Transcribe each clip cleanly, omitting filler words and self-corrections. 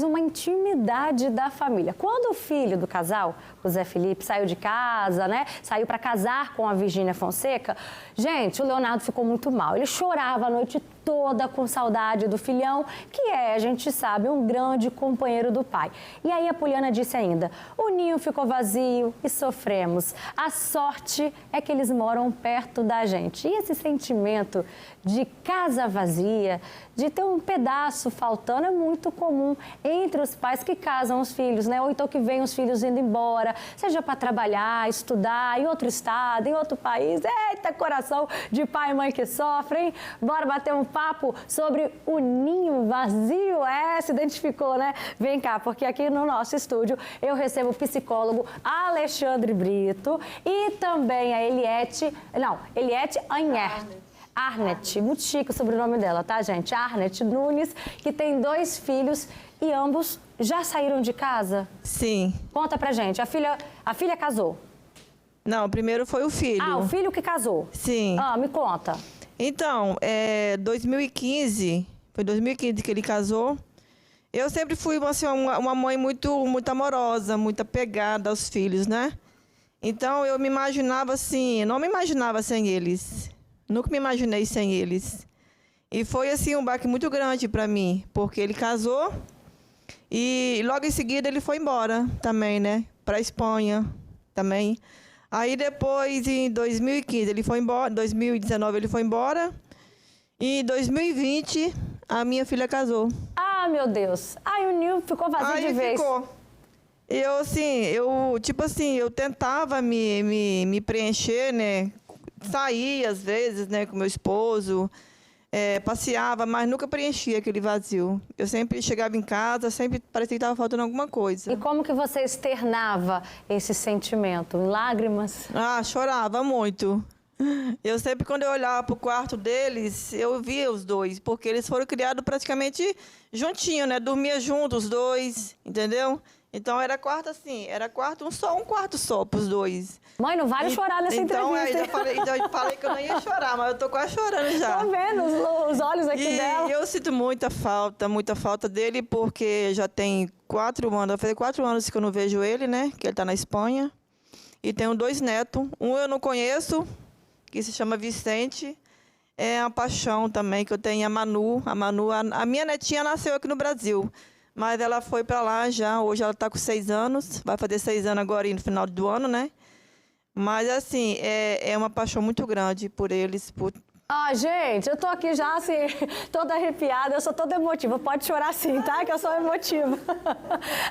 Uma intimidade da família. Quando o filho do casal, o Zé Felipe, saiu de casa, né? Saiu para casar com a Virgínia Fonseca, gente, o Leonardo ficou muito mal. Ele chorava a noite toda com saudade do filhão, que é, a gente sabe, um grande companheiro do pai. E aí a Poliana disse ainda, o ninho ficou vazio e sofremos. A sorte é que eles moram perto da gente. E esse sentimento de casa vazia, de ter um pedaço faltando, é muito comum entre os pais que casam os filhos, né? Ou então que vêm os filhos indo embora, seja para trabalhar, estudar, em outro estado, em outro país. Eita, coração de pai e mãe que sofrem. Bora bater um papo sobre o ninho vazio. Se identificou, né? Vem cá, porque aqui no nosso estúdio eu recebo o psicólogo Alexandre Brito e também a Eliette Arnett, muito chique o sobrenome dela, tá, gente? Arnett Nunes, que tem 2 filhos e ambos já saíram de casa? Sim. Conta pra gente, a filha casou? Não, primeiro foi o filho. Ah, o filho que casou? Sim. Me conta. Então, 2015, foi 2015 que ele casou. Eu sempre fui assim, uma mãe muito amorosa, muito apegada aos filhos, né? Então, eu me imaginava assim, não me imaginava sem eles. Nunca me imaginei sem eles. E foi assim um baque muito grande para mim, porque ele casou e logo em seguida ele foi embora também, né? Para a Espanha também. Aí depois, em 2015, ele foi embora, 2019 ele foi embora. E em 2020, a minha filha casou. Ah, meu Deus. Aí o ninho ficou vazio de vez. Ficou. Eu tentava me preencher, né? Saía às vezes, né, com meu esposo, passeava, mas nunca preenchia aquele vazio. Eu sempre chegava em casa, sempre parecia que estava faltando alguma coisa. E como que você externava esse sentimento? Em lágrimas? Chorava muito. Eu sempre, quando eu olhava para o quarto deles, eu via os 2, porque eles foram criados praticamente juntinho, né? Dormia juntos os 2, entendeu? Então era quarto assim, era quarto um quarto só para os 2. Mãe, não vale chorar nessa entrevista. Então, já falei que eu não ia chorar, mas eu tô quase chorando já. Tô vendo os olhos aqui dela. E eu sinto muita falta dele, porque já tem 4 anos, vai fazer 4 anos que eu não vejo ele, né? Que ele tá na Espanha. E tenho 2 netos. Um eu não conheço, que se chama Vicente. É uma paixão também, que eu tenho a Manu. A minha netinha nasceu aqui no Brasil, mas ela foi para lá já. Hoje ela está com 6 anos, vai fazer 6 anos agora no final do ano, né? Mas, assim, é uma paixão muito grande por eles. Gente, eu tô aqui já, assim, toda arrepiada, eu sou toda emotiva. Pode chorar sim, tá? Que eu sou emotiva.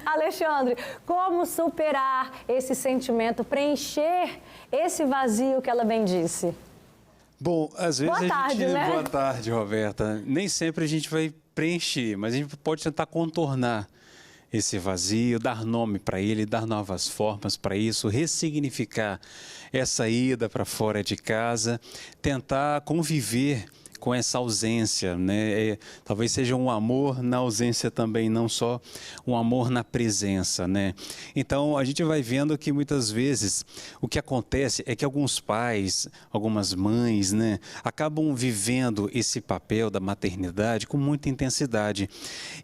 Alexandre, como superar esse sentimento, preencher esse vazio que ela bem disse? Bom, às vezes Boa tarde, né? Boa tarde, Roberta. Nem sempre a gente vai preencher, mas a gente pode tentar contornar esse vazio, dar nome para ele, dar novas formas para isso, ressignificar essa ida para fora de casa, tentar conviver com essa ausência, né? Talvez seja um amor na ausência também, não só um amor na presença, né? Então, a gente vai vendo que muitas vezes o que acontece é que alguns pais, algumas mães, né, acabam vivendo esse papel da maternidade com muita intensidade.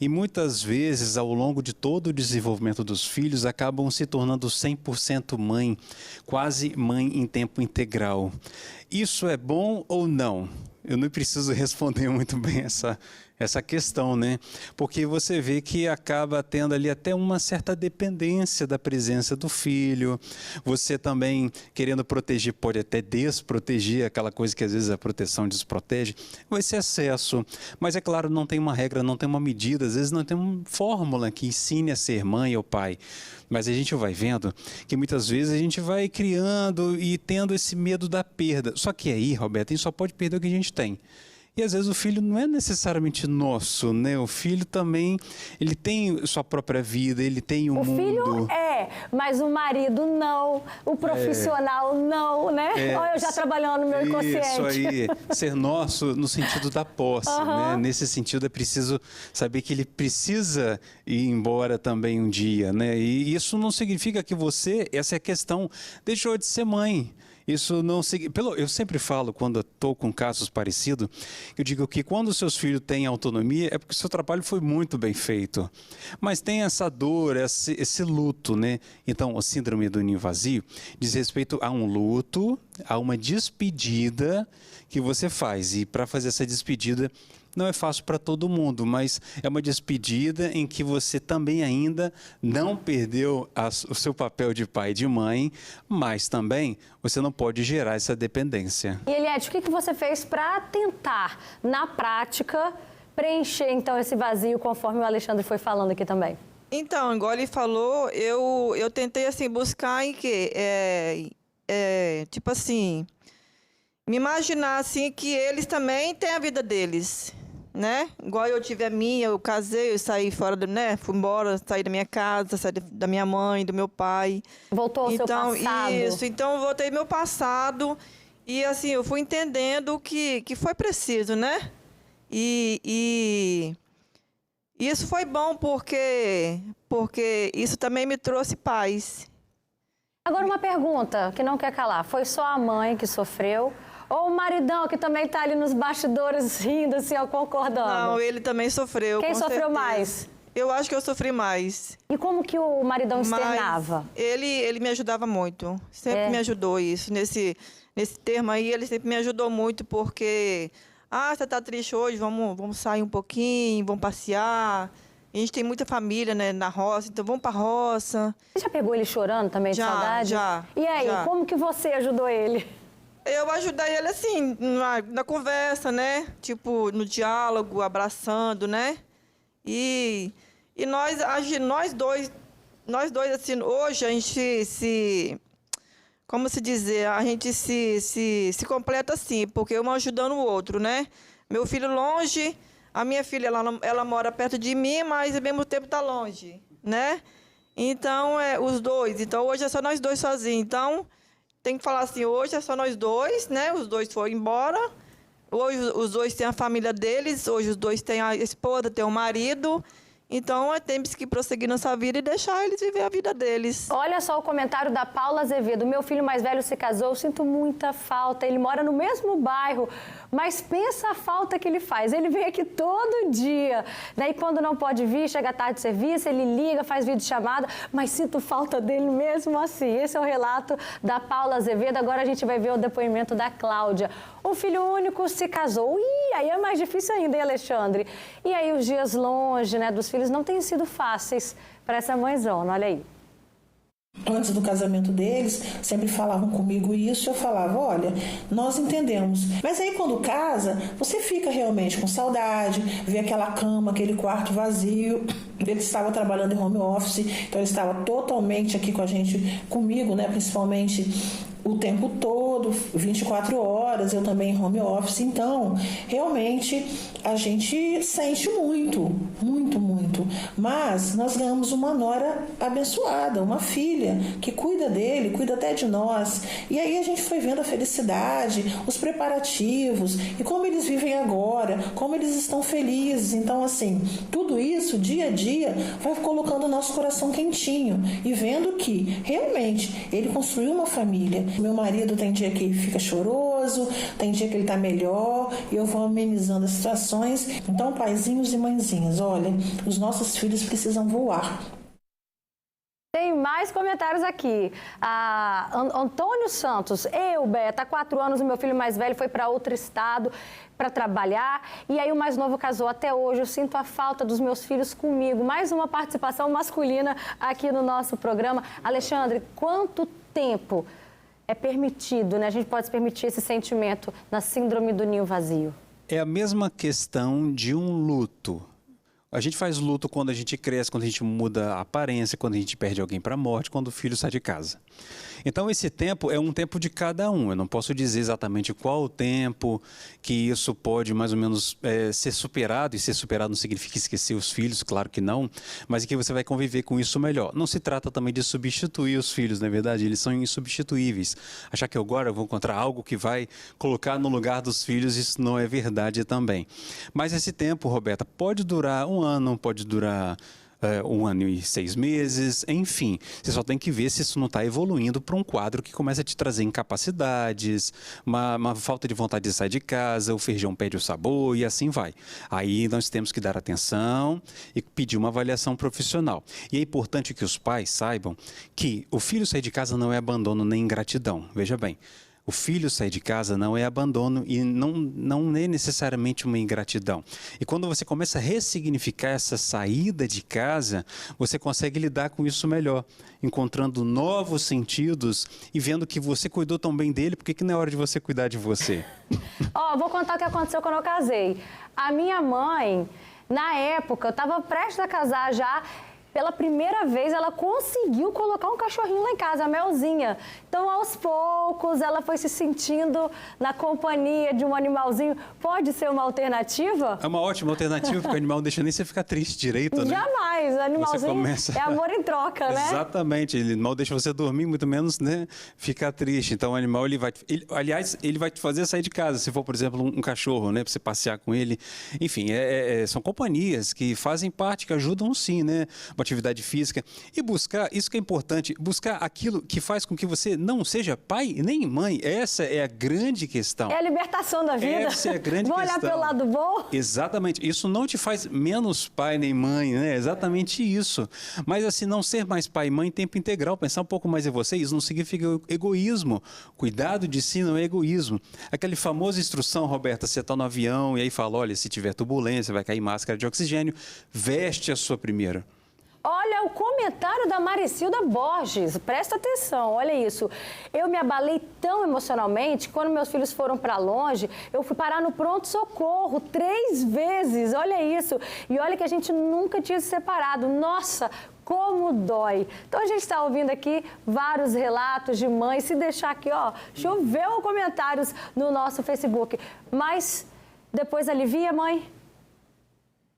E muitas vezes, ao longo de todo o desenvolvimento dos filhos, acabam se tornando 100% mãe, quase mãe em tempo integral. Isso é bom ou não? Eu não preciso responder muito bem essa questão, né? Porque você vê que acaba tendo ali até uma certa dependência da presença do filho. Você também, querendo proteger, pode até desproteger, aquela coisa que às vezes a proteção desprotege, esse excesso. Mas é claro, não tem uma regra, não tem uma medida, às vezes não tem uma fórmula que ensine a ser mãe ou pai. Mas a gente vai vendo que muitas vezes a gente vai criando e tendo esse medo da perda. Só que aí, Roberto, a gente só pode perder o que a gente tem. E às vezes o filho não é necessariamente nosso, né? O filho também, ele tem sua própria vida, ele tem um mundo. O filho mas o marido não, o profissional não, né? Olha, eu já trabalhando no meu inconsciente. Isso aí, ser nosso no sentido da posse, né? Nesse sentido é preciso saber que ele precisa ir embora também um dia, né? E isso não significa que você, essa é a questão, deixou de ser mãe. Isso não eu sempre falo, quando estou com casos parecidos, eu digo que quando os seus filhos têm autonomia é porque o seu trabalho foi muito bem feito. Mas tem essa dor, esse luto, né? Então, a síndrome do ninho vazio diz respeito a um luto, a uma despedida que você faz. E para fazer essa despedida, não é fácil para todo mundo, mas é uma despedida em que você também ainda não perdeu o seu papel de pai e de mãe, mas também você não pode gerar essa dependência. E Eliette, o que você fez para tentar, na prática, preencher então esse vazio, conforme o Alexandre foi falando aqui também? Então, igual ele falou, eu tentei assim buscar em que tipo assim, me imaginar assim que eles também têm a vida deles, né? Igual eu tive a minha, eu casei, eu saí fora, né? Fui embora, saí da minha casa, saí da minha mãe, do meu pai. Voltou ao seu passado. Isso, então eu voltei ao meu passado e assim, eu fui entendendo que foi preciso, né? E isso foi bom porque isso também me trouxe paz. Agora uma pergunta que não quer calar. Foi só a mãe que sofreu? Ou o maridão que também está ali nos bastidores rindo, assim, ó, concordando? Não, ele também sofreu. Quem com sofreu certeza. mais? Eu acho que eu sofri mais. E como que o maridão externava? Mas ele me ajudava muito. Sempre me ajudou isso. Nesse termo aí, ele sempre me ajudou muito, porque... você tá triste hoje? Vamos sair um pouquinho, vamos passear. A gente tem muita família, né, na roça, então vamos pra roça. Você já pegou ele chorando também de saudade? Já. E aí, já. como que você ajudou ele? Eu ajudei ele assim, na conversa, né? Tipo, no diálogo, abraçando, né? E nós dois, assim, hoje a gente como se dizer, a gente se completa assim, porque um ajudando o outro, né? Meu filho longe, a minha filha, ela mora perto de mim, mas ao mesmo tempo está longe, né? Então, os dois. Então, hoje é só nós dois sozinhos. Então, tem que falar assim, hoje é só nós dois, né? Os dois foram embora. Hoje os dois têm a família deles, hoje os dois têm a esposa, têm o marido. Então, temos que prosseguir nossa vida e deixar eles viver a vida deles. Olha só o comentário da Paula Azevedo. Meu filho mais velho se casou, eu sinto muita falta. Ele mora no mesmo bairro, mas pensa a falta que ele faz. Ele vem aqui todo dia. Daí, quando não pode vir, chega tarde de serviço, ele liga, faz videochamada, mas sinto falta dele mesmo assim. Esse é o relato da Paula Azevedo. Agora a gente vai ver o depoimento da Cláudia. O filho único se casou. E aí é mais difícil ainda, hein, Alexandre? E aí os dias longe, né, dos filhos não têm sido fáceis para essa mãezona. Olha aí. Antes do casamento deles, sempre falavam comigo isso, eu falava, olha, nós entendemos. Mas aí quando casa, você fica realmente com saudade, vê aquela cama, aquele quarto vazio. Ele estava trabalhando em home office, então ele estava totalmente aqui com a gente, comigo, né, principalmente o tempo todo, 24 horas, eu também em home office. Então, realmente, a gente sente muito, muito, muito. Mas nós ganhamos uma nora abençoada, uma filha que cuida dele, cuida até de nós. E aí a gente foi vendo a felicidade, os preparativos e como eles vivem agora, como eles estão felizes. Então, assim, tudo isso, dia a dia, vai colocando o nosso coração quentinho e vendo que, realmente, ele construiu uma família. Meu marido tem dia que fica choroso, tem dia que ele está melhor e eu vou amenizando as situações. Então, paizinhos e mãezinhas, olha, os nossos filhos precisam voar. Tem mais comentários aqui. Antônio Santos, Beta, há 4 anos, o meu filho mais velho foi para outro estado para trabalhar e aí o mais novo casou. Até hoje eu sinto a falta dos meus filhos comigo. Mais uma participação masculina aqui no nosso programa. Alexandre, quanto tempo é permitido, né? A gente pode se permitir esse sentimento na síndrome do ninho vazio? É a mesma questão de um luto. A gente faz luto quando a gente cresce, quando a gente muda a aparência, quando a gente perde alguém para a morte, quando o filho sai de casa. Então, esse tempo é um tempo de cada um. Eu não posso dizer exatamente qual o tempo que isso pode, mais ou menos, ser superado. E ser superado não significa esquecer os filhos, claro que não. Mas que você vai conviver com isso melhor. Não se trata também de substituir os filhos, não é verdade? Eles são insubstituíveis. Achar que agora eu vou encontrar algo que vai colocar no lugar dos filhos, isso não é verdade também. Mas esse tempo, Roberta, pode durar 1 ano, pode durar 1 ano e 6 meses, enfim. Você só tem que ver se isso não está evoluindo para um quadro que começa a te trazer incapacidades, uma falta de vontade de sair de casa, o feijão perde o sabor e assim vai. Aí nós temos que dar atenção e pedir uma avaliação profissional. E é importante que os pais saibam que o filho sair de casa não é abandono nem ingratidão. Veja bem. O filho sair de casa não é abandono e não é necessariamente uma ingratidão. E quando você começa a ressignificar essa saída de casa, você consegue lidar com isso melhor, encontrando novos sentidos e vendo que você cuidou tão bem dele, por que não é hora de você cuidar de você? Vou contar o que aconteceu quando eu casei. A minha mãe, na época, eu estava prestes a casar já. Pela primeira vez, ela conseguiu colocar um cachorrinho lá em casa, a Melzinha. Então, aos poucos, ela foi se sentindo na companhia de um animalzinho. Pode ser uma alternativa? É uma ótima alternativa, porque o animal não deixa nem você ficar triste direito, né? Jamais. O animalzinho é amor em troca, né? Exatamente. O animal deixa você dormir, muito menos, né, ficar triste. Então, o animal, aliás, ele vai te fazer sair de casa, se for, por exemplo, um cachorro, né, para você passear com ele. Enfim, são companhias que fazem parte, que ajudam sim, né? Uma atividade física e buscar, isso que é importante, buscar aquilo que faz com que você não seja pai nem mãe. Essa é a grande questão. É a libertação da vida. Essa é a grande questão. Vamos olhar pelo lado bom? Exatamente. Isso não te faz menos pai nem mãe, né? Exatamente isso. Mas assim, não ser mais pai e mãe em tempo integral, pensar um pouco mais em você, isso não significa egoísmo. Cuidado de si não é egoísmo. Aquela famosa instrução, Roberta, você está no avião e aí fala, olha, se tiver turbulência, vai cair máscara de oxigênio, veste a sua primeira. Olha o comentário da Maricilda Borges, presta atenção, olha isso. Eu me abalei tão emocionalmente que quando meus filhos foram para longe, eu fui parar no pronto-socorro 3 vezes, olha isso. E olha que a gente nunca tinha se separado, nossa, como dói. Então a gente está ouvindo aqui vários relatos de mães, se deixar aqui, choveu comentários no nosso Facebook. Mas depois alivia, mãe?